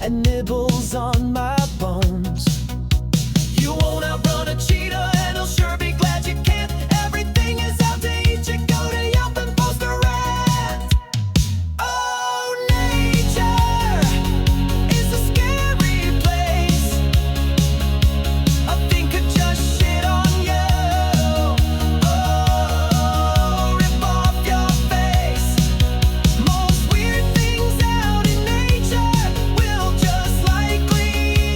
and nibbles on my bones. You won't outrun a cheetah, and he'll sure be glad you can't. Everything is out to eat you. Go to Yelp and post a rant. Oh, nature is a scary place. A thing could just shit on you. Oh, rip off your face. Most weird things out in nature will just likely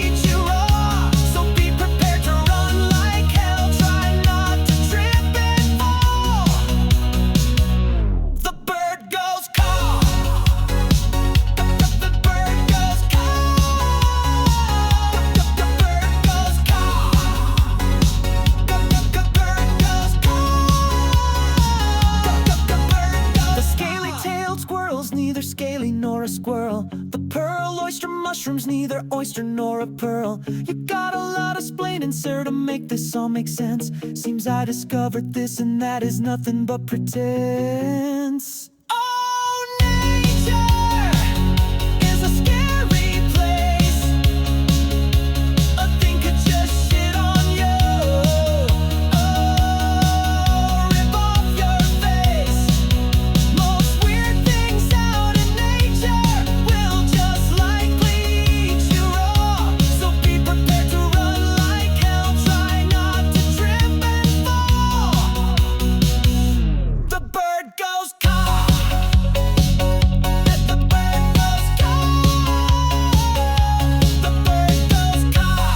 eat you raw. So be prepared to run like hell. Try not to trip and fall. The bird goes caw. The bird goes caw. The bird goes caw. The bird goes caw. The scaly-tailed squirrel's neither scaly nor a squirrel. The pearl oyster mushroom's neither oyster nor a pearl. You got a lot of splaining, sir, to make this all make sense. Seems I discovered this and that is nothing but pretense. Oh, nature is a scary place. A thing could just shit on you. Oh, rip off your face. Most weird things out in nature will just likely eat you raw. So be prepared to run like hell. Try not to trip and fall. The bird goes caw. Let the bird goes caw. The bird goes caw.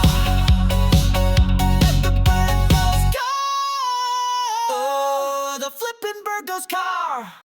Let the bird goes caw. Oh, the flippin' bird goes caw.